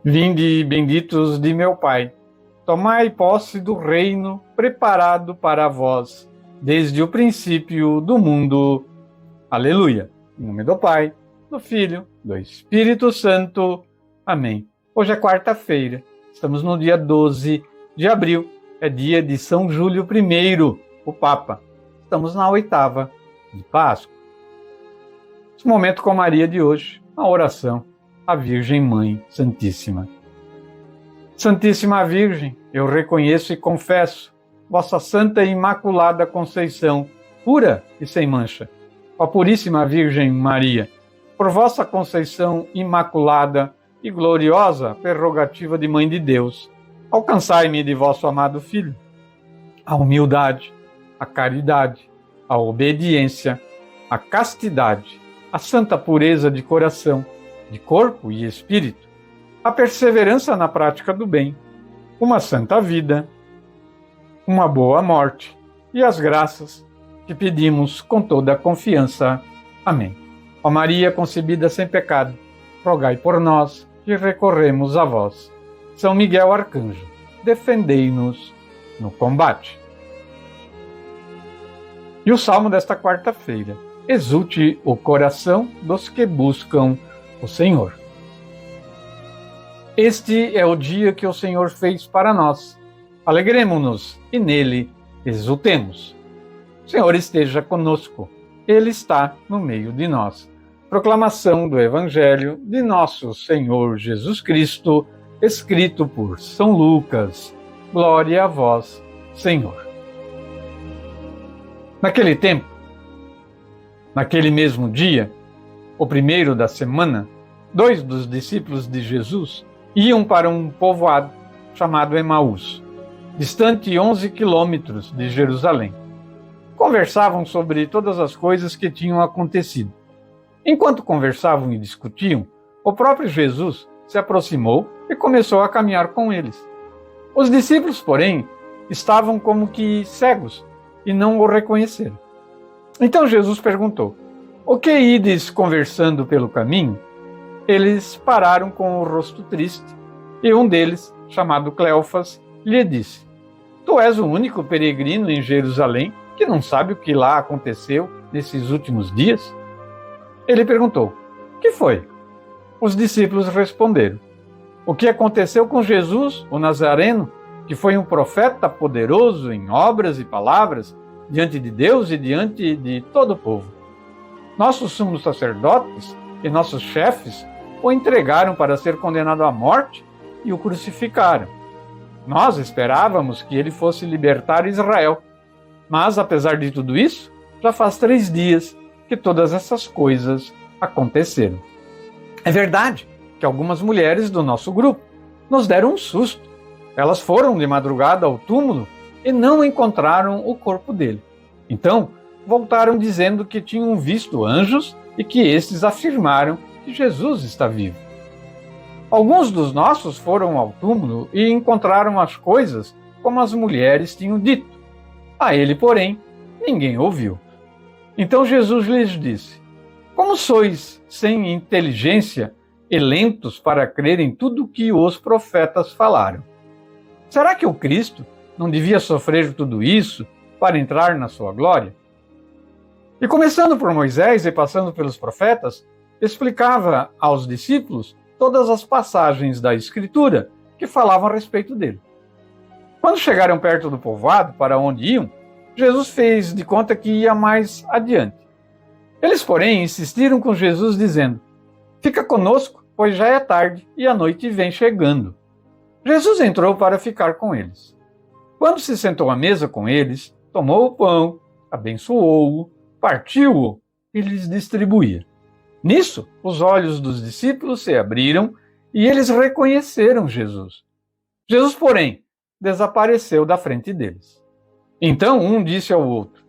Vinde, benditos de meu Pai, tomai posse do reino preparado para vós, desde o princípio do mundo. Aleluia. Em nome do Pai, do Filho, do Espírito Santo. Amém. Hoje é quarta-feira, estamos no dia 12 de abril, é dia de São Júlio I, o Papa. Estamos na oitava de Páscoa. Esse momento com Maria de hoje, a oração à Virgem Mãe Santíssima. Santíssima Virgem, eu reconheço e confesso vossa Santa e Imaculada Conceição, pura e sem mancha. Ó Puríssima Virgem Maria, por vossa Conceição Imaculada e gloriosa prerrogativa de Mãe de Deus, alcançai-me de vosso amado Filho a humildade, a caridade, a obediência, a castidade, a santa pureza de coração, de corpo e espírito, a perseverança na prática do bem, uma santa vida, uma boa morte e as graças que pedimos com toda a confiança. Amém. Ó Maria concebida sem pecado, rogai por nós que recorremos a vós. São Miguel Arcanjo, defendei-nos no combate. E o salmo desta quarta-feira: exulte o coração dos que buscam o Senhor. Este é o dia que o Senhor fez para nós. Alegremo-nos e nele exultemos. O Senhor esteja conosco. Ele está no meio de nós. Proclamação do Evangelho de nosso Senhor Jesus Cristo, escrito por São Lucas. Glória a vós, Senhor. Naquele tempo, naquele mesmo dia, o primeiro da semana, 2 dos discípulos de Jesus iam para um povoado chamado Emaús, distante 11 quilômetros de Jerusalém. Conversavam sobre todas as coisas que tinham acontecido. Enquanto conversavam e discutiam, o próprio Jesus se aproximou e começou a caminhar com eles. Os discípulos, porém, estavam como que cegos e não o reconheceram. Então Jesus perguntou: o que ides conversando pelo caminho? Eles pararam com o rosto triste, e um deles, chamado Cleofas, lhe disse: tu és o único peregrino em Jerusalém que não sabe o que lá aconteceu nesses últimos dias? Ele perguntou: que foi? Os discípulos responderam: o que aconteceu com Jesus, o Nazareno, que foi um profeta poderoso em obras e palavras, diante de Deus e diante de todo o povo. Nossos sumos sacerdotes e nossos chefes o entregaram para ser condenado à morte e o crucificaram. Nós esperávamos que ele fosse libertar Israel, mas, apesar de tudo isso, já faz 3 dias que todas essas coisas aconteceram. É verdade que algumas mulheres do nosso grupo nos deram um susto. Elas foram de madrugada ao túmulo e não encontraram o corpo dele. Então, voltaram dizendo que tinham visto anjos e que estes afirmaram que Jesus está vivo. Alguns dos nossos foram ao túmulo e encontraram as coisas como as mulheres tinham dito. A ele, porém, ninguém ouviu. Então Jesus lhes disse: como sois sem inteligência e lentos para crer em tudo o que os profetas falaram? Será que o Cristo não devia sofrer tudo isso para entrar na sua glória? E começando por Moisés e passando pelos profetas, explicava aos discípulos todas as passagens da Escritura que falavam a respeito dele. Quando chegaram perto do povoado para onde iam, Jesus fez de conta que ia mais adiante. Eles, porém, insistiram com Jesus, dizendo: fica conosco, pois já é tarde e a noite vem chegando. Jesus entrou para ficar com eles. Quando se sentou à mesa com eles, tomou o pão, abençoou-o, partiu-o e lhes distribuía. Nisso, os olhos dos discípulos se abriram e eles reconheceram Jesus. Jesus, porém, desapareceu da frente deles. Então um disse ao outro: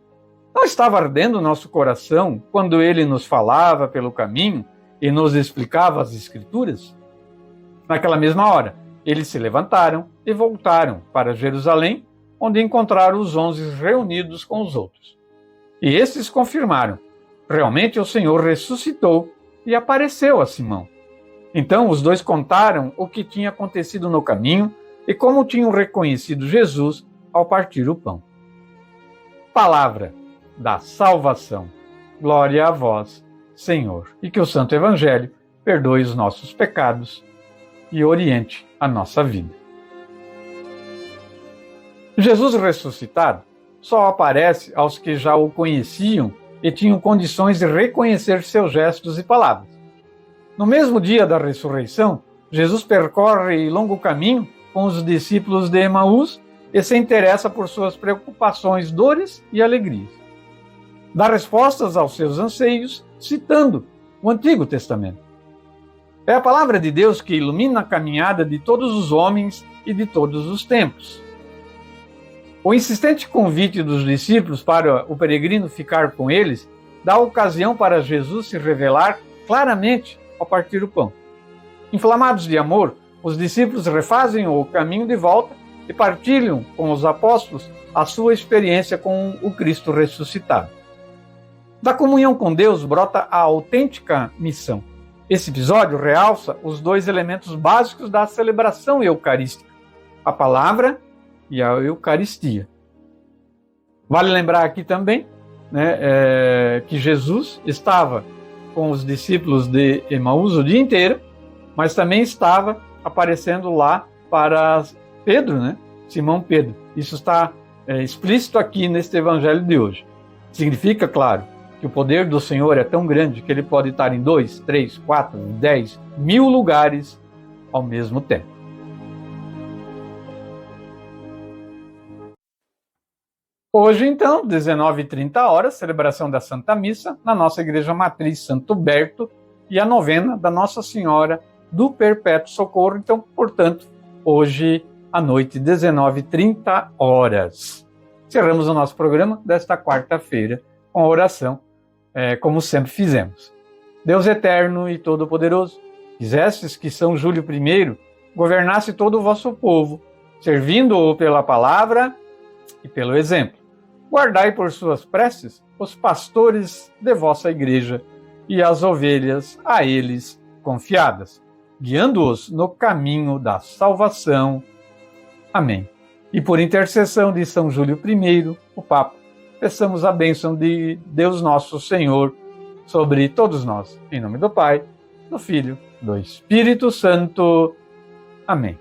não estava ardendo o nosso coração quando ele nos falava pelo caminho e nos explicava as Escrituras? Naquela mesma hora, eles se levantaram e voltaram para Jerusalém, onde encontraram os 11 reunidos com os outros. E estes confirmaram: realmente o Senhor ressuscitou e apareceu a Simão. Então os dois contaram o que tinha acontecido no caminho e como tinham reconhecido Jesus ao partir o pão. Palavra da salvação. Glória a vós, Senhor. E que o Santo Evangelho perdoe os nossos pecados e oriente a nossa vida. Jesus ressuscitado só aparece aos que já o conheciam e tinham condições de reconhecer seus gestos e palavras. No mesmo dia da ressurreição, Jesus percorre longo caminho com os discípulos de Emaús e se interessa por suas preocupações, dores e alegrias. Dá respostas aos seus anseios, citando o Antigo Testamento. É a palavra de Deus que ilumina a caminhada de todos os homens e de todos os tempos. O insistente convite dos discípulos para o peregrino ficar com eles dá ocasião para Jesus se revelar claramente ao partir o pão. Inflamados de amor, os discípulos refazem o caminho de volta e partilham com os apóstolos a sua experiência com o Cristo ressuscitado. Da comunhão com Deus brota a autêntica missão. Esse episódio realça os dois elementos básicos da celebração eucarística, a palavra e a Eucaristia. Vale lembrar aqui também que Jesus estava com os discípulos de Emaús o dia inteiro, mas também estava aparecendo lá para Pedro, Simão Pedro. Isso está explícito aqui neste evangelho de hoje. Significa, claro, que o poder do Senhor é tão grande que ele pode estar em 2, 3, 4, 10, 1000 lugares ao mesmo tempo. Hoje, então, 19h30, celebração da Santa Missa na nossa Igreja Matriz Santo Berto e a novena da Nossa Senhora do Perpétuo Socorro. Então, portanto, hoje à noite, 19h30. Encerramos o nosso programa desta quarta-feira com a oração, como sempre fizemos. Deus eterno e todo-poderoso, quisestes que São Júlio I governasse todo o vosso povo, servindo-o pela palavra e pelo exemplo. Guardai por suas preces os pastores de vossa igreja e as ovelhas a eles confiadas, guiando-os no caminho da salvação. Amém. E por intercessão de São Júlio I, o Papa, peçamos a bênção de Deus nosso Senhor sobre todos nós. Em nome do Pai, do Filho, do Espírito Santo. Amém.